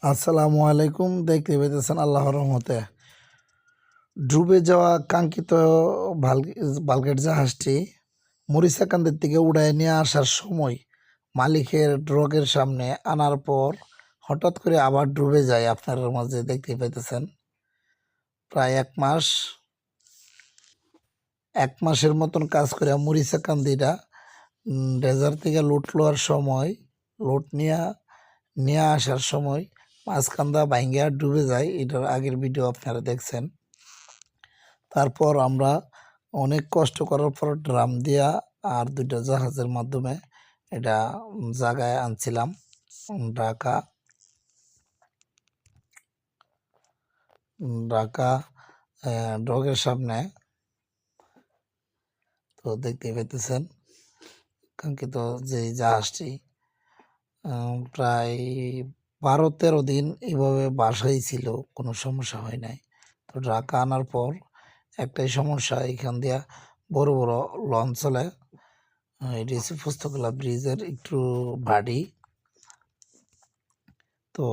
আসসালামু আলাইকুম। দেখতে পেতেছেন আল্লাহর রহমতে ডুবে যাওয়া কাঙ্ক্ষিত বালগেট জাহাজটি মরিচাকান্দের থেকে উড়ায় নিয়ে আসার সময় মালিকের ড্রগের সামনে আনার পর হঠাৎ করে আবার ডুবে যায়। আপনার মাঝে দেখতে পেতেছেন প্রায় এক মাসের মতন কাজ করে মরিচাকান্দিটা ডেজার থেকে লোড লওয়ার সময় লোড নিয়ে আসার সময় মাঝখান্দা ভাঙ্গা ডুবে যায়। এটার আগের ভিডিও আপনারা দেখছেন। তারপর আমরা অনেক কষ্ট করার পর ড্রাম দিয়া আর দুইটা জাহাজের মাধ্যমে এটা জায়গায় আনছিলাম ঢাকা ঢাকা ডগের সামনে। তো দেখতে পেতেছেন কাঙ্ক্ষিত যে জাহাজটি প্রায় 12-13 দিন এভাবে বাসায় ছিল, কোনো সমস্যা হয় নাই। তো ঢাকা আনার পর একটাই সমস্যা, এখান দিয়া বড় বড় লঞ্চ চলে। এটি হচ্ছে পুস্তকলা ব্রিজের একটু ভারী। তো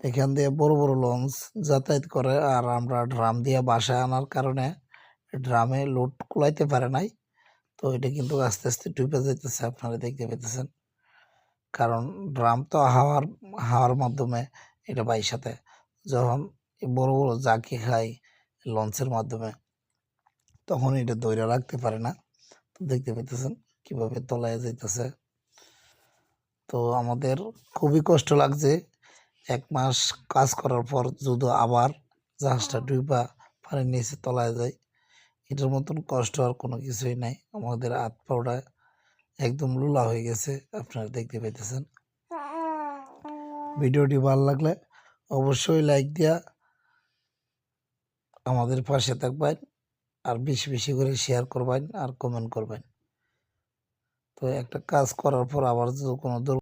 এখান দিয়ে বড় বড় লঞ্চ যাতায়াত করে, আর আমরা ড্রাম দিয়ে বাসায় আনার কারণে ড্রামে লোড কুলাইতে পারে নাই। তো এটা কিন্তু আস্তে আস্তে ডুবে যাইতেছে, আপনারা দেখতে পেতেছেন। কারণ ড্রাম তো হাওয়ার মাধ্যমে এটা সাথে যখন বড় বড় জাকি খায় লঞ্চের মাধ্যমে, তখন এটা ধরে রাখতে পারে না। তো দেখতে পেতেছেন কিভাবে তলায় যাইতেছে। তো আমাদের খুবই কষ্ট লাগছে। 1 মাস কাজ করার পর যদি আবার জাহাজটা ডুবা পানির নিচে তলায় যায়, এটার মতন কষ্ট আর কোনো কিছুই নাই। আমাদের হাত পাওটা একদম লুলা হয়ে গেছে, আপনারা দেখতে পেতেছেন। ভিডিওটি ভালো লাগলে অবশ্যই লাইক দিয়া আমাদের পাশে থাকবেন, আর বেশি বেশি করে শেয়ার করবেন আর কমেন্ট করবেন। তো একটা কাজ করার পর আবার যদি কোনো